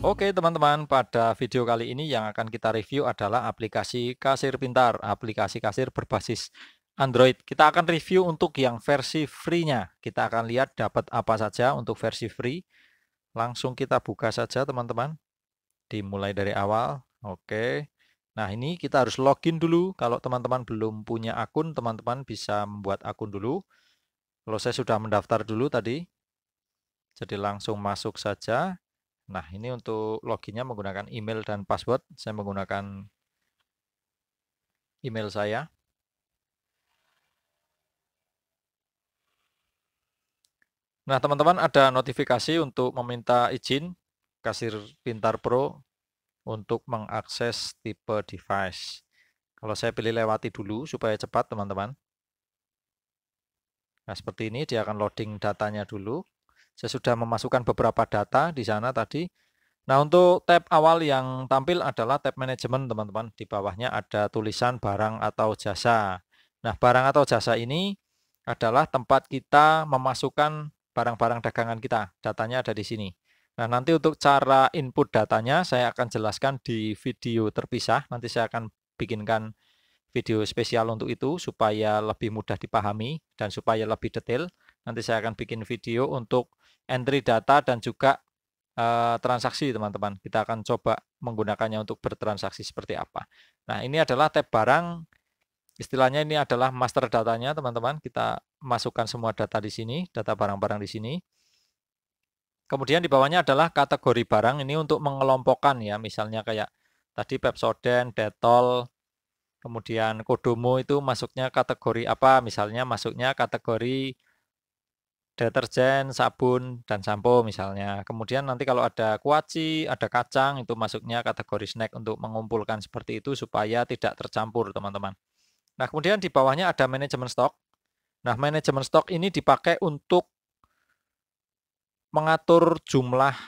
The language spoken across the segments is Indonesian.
Oke teman-teman, pada video kali ini yang akan kita review adalah aplikasi kasir pintar, aplikasi kasir berbasis Android. Kita akan review untuk yang versi free-nya. Kita akan lihat dapat apa saja untuk versi free. Langsung kita buka saja teman-teman. Dimulai dari awal. Oke. Nah ini kita harus login dulu. Kalau teman-teman belum punya akun, teman-teman bisa membuat akun dulu. Kalau saya sudah mendaftar dulu tadi. Jadi langsung masuk saja. Nah, ini untuk loginnya menggunakan email dan password. Saya menggunakan email saya. Nah, teman-teman ada notifikasi untuk meminta izin Kasir Pintar Pro untuk mengakses tipe device. Kalau saya pilih lewati dulu supaya cepat, teman-teman. Nah, seperti ini dia akan loading datanya dulu. Saya sudah memasukkan beberapa data di sana tadi. Nah, untuk tab awal yang tampil adalah tab manajemen, teman-teman. Di bawahnya ada tulisan barang atau jasa. Nah, barang atau jasa ini adalah tempat kita memasukkan barang-barang dagangan kita. Datanya ada di sini. Nah, nanti untuk cara input datanya saya akan jelaskan di video terpisah. Nanti saya akan bikinkan video spesial untuk itu supaya lebih mudah dipahami dan supaya lebih detail. Nanti saya akan bikin video untuk entry data dan juga transaksi, teman-teman. Kita akan coba menggunakannya untuk bertransaksi seperti apa. Nah, ini adalah tab barang. Istilahnya ini adalah master datanya, teman-teman. Kita masukkan semua data di sini, data barang-barang di sini. Kemudian di bawahnya adalah kategori barang. Ini untuk mengelompokkan ya, misalnya kayak tadi Pepsodent, Dettol, kemudian Kodomo itu masuknya kategori apa? Misalnya masuknya kategori deterjen, sabun, dan sampo misalnya. Kemudian nanti kalau ada kuaci, ada kacang, itu masuknya kategori snack untuk mengumpulkan seperti itu supaya tidak tercampur, teman-teman. Nah, kemudian di bawahnya ada manajemen stok. Nah, manajemen stok ini dipakai untuk mengatur jumlah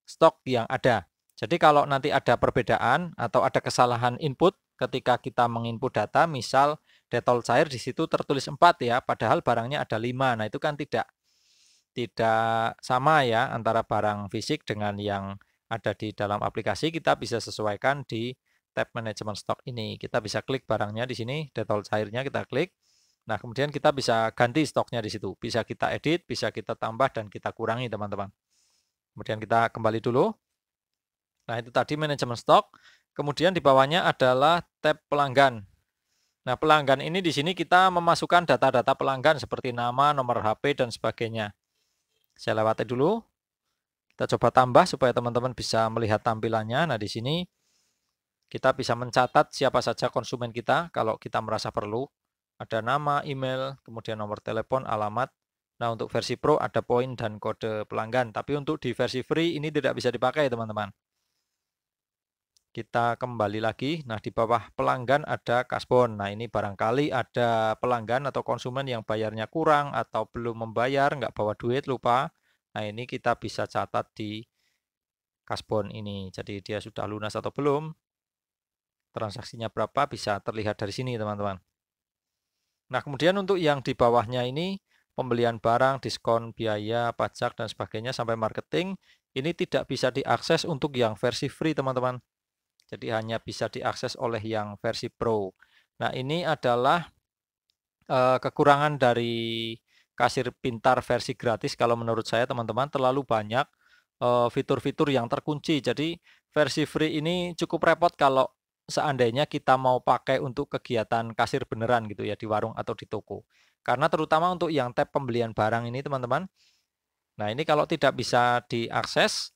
stok yang ada. Jadi kalau nanti ada perbedaan atau ada kesalahan input ketika kita menginput data, misal Dettol cair di situ tertulis 4 ya, padahal barangnya ada 5. Nah, itu kan tidak sama ya antara barang fisik dengan yang ada di dalam aplikasi. Kita bisa sesuaikan di tab manajemen stok ini. Kita bisa klik barangnya di sini, Dettol cairnya kita klik. Nah, kemudian kita bisa ganti stoknya di situ. Bisa kita edit, bisa kita tambah dan kita kurangi, teman-teman. Kemudian kita kembali dulu. Nah, itu tadi manajemen stok. Kemudian di bawahnya adalah tab pelanggan. Nah, pelanggan ini di sini kita memasukkan data-data pelanggan seperti nama, nomor HP, dan sebagainya. Saya lewati dulu. Kita coba tambah supaya teman-teman bisa melihat tampilannya. Nah, di sini kita bisa mencatat siapa saja konsumen kita kalau kita merasa perlu. Ada nama, email, kemudian nomor telepon, alamat. Nah, untuk versi Pro ada poin dan kode pelanggan. Tapi untuk di versi free ini tidak bisa dipakai, teman-teman. Kita kembali lagi. Nah, di bawah pelanggan ada kasbon. Nah, ini barangkali ada pelanggan atau konsumen yang bayarnya kurang atau belum membayar, nggak bawa duit, lupa. Nah, ini kita bisa catat di kasbon ini. Jadi dia sudah lunas atau belum, transaksinya berapa bisa terlihat dari sini, teman-teman. Nah, kemudian untuk yang di bawahnya ini, pembelian barang, diskon biaya, pajak, dan sebagainya sampai marketing, ini tidak bisa diakses untuk yang versi free, teman-teman. Jadi hanya bisa diakses oleh yang versi Pro. Nah, ini adalah kekurangan dari kasir pintar versi gratis. Kalau menurut saya, teman-teman, terlalu banyak fitur-fitur yang terkunci. Jadi versi free ini cukup repot kalau seandainya kita mau pakai untuk kegiatan kasir beneran gitu ya di warung atau di toko. Karena terutama untuk yang tab pembelian barang ini, teman-teman. Nah, ini kalau tidak bisa diakses,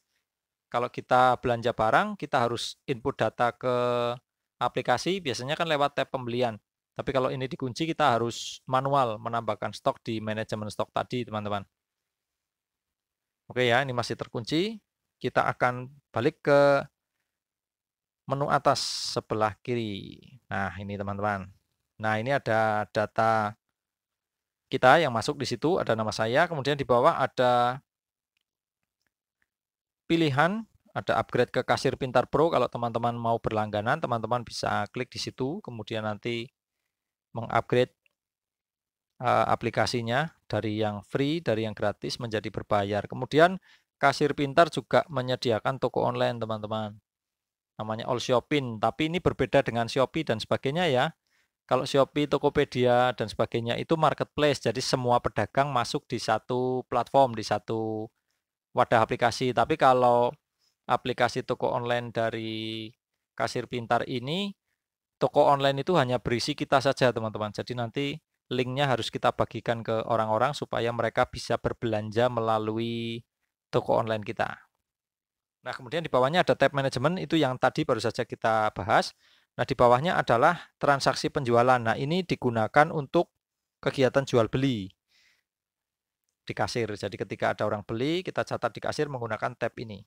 kalau kita belanja barang, kita harus input data ke aplikasi, biasanya kan lewat tab pembelian. Tapi kalau ini dikunci, kita harus manual menambahkan stok di manajemen stok tadi, teman-teman. Oke ya, ini masih terkunci. Kita akan balik ke menu atas sebelah kiri. Nah, ini teman-teman. Nah, ini ada data kita yang masuk di situ, ada nama saya, kemudian di bawah ada pilihan, ada upgrade ke kasir pintar Pro. Kalau teman-teman mau berlangganan, teman-teman bisa klik di situ, kemudian nanti mengupgrade aplikasinya dari yang free, dari yang gratis menjadi berbayar. Kemudian Kasir Pintar juga menyediakan toko online, teman-teman. Namanya All Shopping, tapi ini berbeda dengan Shopee dan sebagainya ya. Kalau Shopee, Tokopedia, dan sebagainya itu marketplace, jadi semua pedagang masuk di satu platform, di satu wadah aplikasi. Tapi kalau aplikasi toko online dari Kasir Pintar ini, toko online itu hanya berisi kita saja, teman-teman. Jadi nanti linknya harus kita bagikan ke orang-orang supaya mereka bisa berbelanja melalui toko online kita. Nah, kemudian di bawahnya ada tab manajemen, itu yang tadi baru saja kita bahas. Nah, di bawahnya adalah transaksi penjualan. Nah, ini digunakan untuk kegiatan jual beli di kasir. Jadi ketika ada orang beli, kita catat di kasir menggunakan tab ini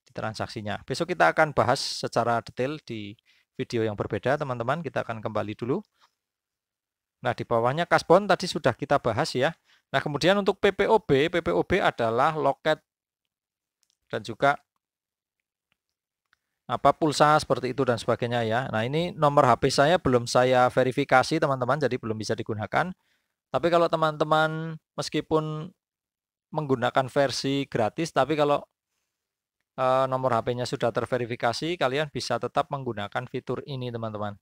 di transaksinya. Besok kita akan bahas secara detail di video yang berbeda, teman-teman. Kita akan kembali dulu. Nah, di bawahnya kasbon tadi sudah kita bahas ya. Nah, kemudian untuk PPOB, PPOB adalah loket dan juga pulsa seperti itu dan sebagainya ya. Nah, ini nomor HP saya belum saya verifikasi, teman-teman, jadi belum bisa digunakan. Tapi kalau teman-teman meskipun menggunakan versi gratis, tapi kalau nomor HP-nya sudah terverifikasi, kalian bisa tetap menggunakan fitur ini, teman-teman.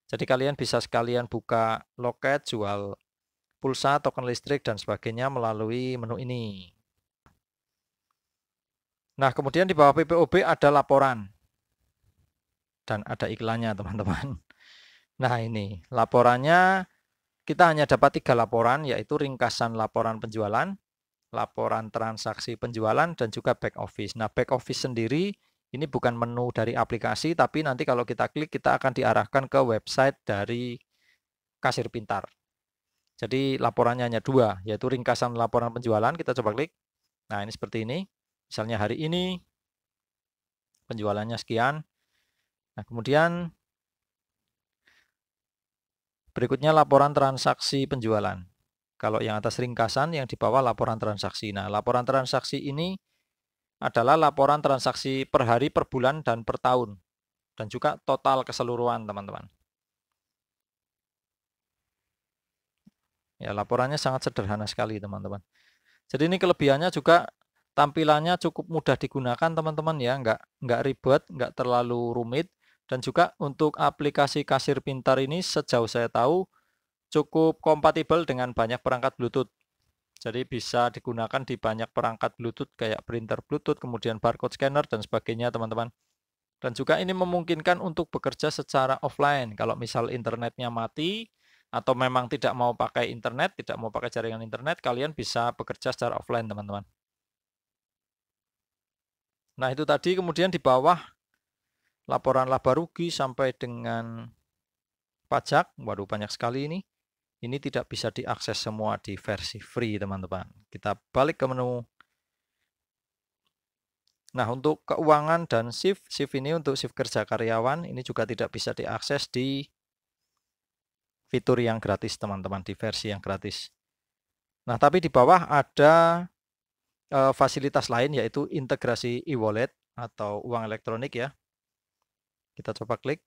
Jadi kalian bisa sekalian buka loket, jual pulsa, token listrik, dan sebagainya melalui menu ini. Nah, kemudian di bawah PPOB ada laporan. Dan ada iklannya, teman-teman. Nah, ini laporannya kita hanya dapat 3 laporan, yaitu ringkasan laporan penjualan, laporan transaksi penjualan, dan juga back office. Nah, back office sendiri ini bukan menu dari aplikasi, tapi nanti kalau kita klik kita akan diarahkan ke website dari Kasir Pintar. Jadi laporannya hanya 2, yaitu ringkasan laporan penjualan, kita coba klik. Nah, ini seperti ini. Misalnya hari ini penjualannya sekian. Nah, kemudian berikutnya laporan transaksi penjualan. Kalau yang atas ringkasan, yang di bawah laporan transaksi. Nah, laporan transaksi ini adalah laporan transaksi per hari, per bulan, dan per tahun. Dan juga total keseluruhan, teman-teman. Ya, laporannya sangat sederhana sekali, teman-teman. Jadi ini kelebihannya juga tampilannya cukup mudah digunakan, teman-teman ya, nggak ribet, nggak terlalu rumit. Dan juga untuk aplikasi Kasir Pintar ini sejauh saya tahu cukup kompatibel dengan banyak perangkat Bluetooth. Jadi bisa digunakan di banyak perangkat Bluetooth kayak printer Bluetooth, kemudian barcode scanner dan sebagainya, teman-teman. Dan juga ini memungkinkan untuk bekerja secara offline. Kalau misal internetnya mati atau memang tidak mau pakai internet, tidak mau pakai jaringan internet, kalian bisa bekerja secara offline, teman-teman. Nah, itu tadi. Kemudian di bawah laporan laba rugi sampai dengan pajak. Waduh, banyak sekali ini. Ini tidak bisa diakses semua di versi free, teman-teman. Kita balik ke menu. Nah, untuk keuangan dan shift ini untuk shift kerja karyawan, ini juga tidak bisa diakses di fitur yang gratis, teman-teman, di versi yang gratis. Nah, tapi di bawah ada fasilitas lain, yaitu integrasi e-wallet atau uang elektronik ya. Kita coba klik.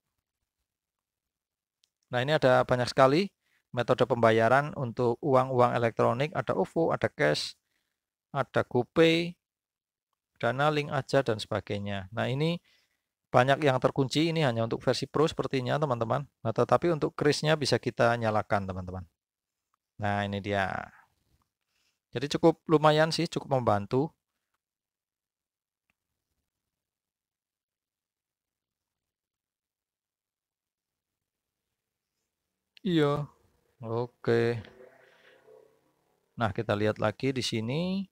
Nah, ini ada banyak sekali metode pembayaran untuk uang-uang elektronik. Ada OVO, ada cash, ada GoPay, Dana, Link Aja, dan sebagainya. Nah, ini banyak yang terkunci, ini hanya untuk versi Pro sepertinya, teman-teman. Nah, tetapi untuk krisnya bisa kita nyalakan, teman-teman. Nah, ini dia. Jadi cukup lumayan sih, cukup membantu. Iya. Oke. Nah, kita lihat lagi di sini.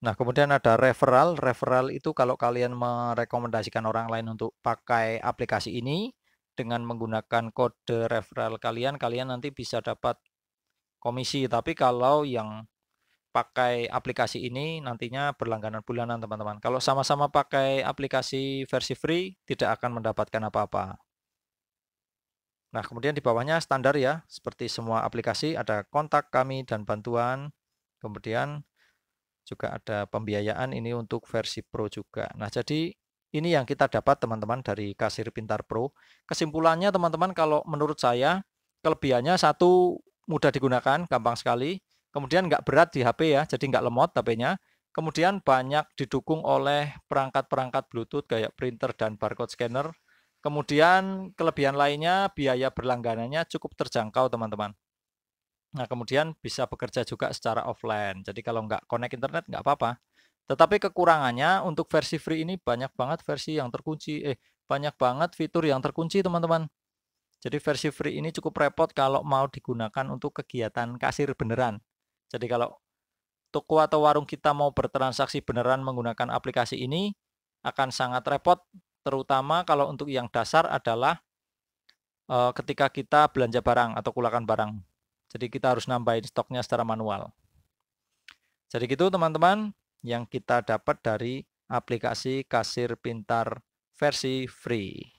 Nah, kemudian ada referral. Referral itu kalau kalian merekomendasikan orang lain untuk pakai aplikasi ini dengan menggunakan kode referral kalian, kalian nanti bisa dapat komisi. Tapi kalau yang pakai aplikasi ini nantinya berlangganan bulanan, teman-teman. Kalau sama-sama pakai aplikasi versi free, tidak akan mendapatkan apa-apa. Nah, kemudian di bawahnya standar ya, seperti semua aplikasi ada kontak kami dan bantuan. Kemudian juga ada pembiayaan ini untuk versi Pro juga. Nah, jadi ini yang kita dapat, teman-teman, dari Kasir Pintar Pro. Kesimpulannya, teman-teman, kalau menurut saya kelebihannya satu, mudah digunakan, gampang sekali. Kemudian nggak berat di HP ya, jadi nggak lemot HP-nya. Kemudian banyak didukung oleh perangkat-perangkat Bluetooth kayak printer dan barcode scanner. Kemudian kelebihan lainnya biaya berlangganannya cukup terjangkau teman-teman. Nah kemudian bisa bekerja juga secara offline. Jadi kalau nggak connect internet nggak apa-apa. Tetapi kekurangannya untuk versi free ini banyak banget versi yang terkunci. Banyak banget fitur yang terkunci teman-teman. Jadi versi free ini cukup repot kalau mau digunakan untuk kegiatan kasir beneran. Jadi kalau toko atau warung kita mau bertransaksi beneran menggunakan aplikasi ini akan sangat repot, terutama kalau untuk yang dasar adalah ketika kita belanja barang atau kulakan barang. Jadi kita harus nambahin stoknya secara manual. Jadi gitu teman-teman yang kita dapat dari aplikasi kasir pintar versi free.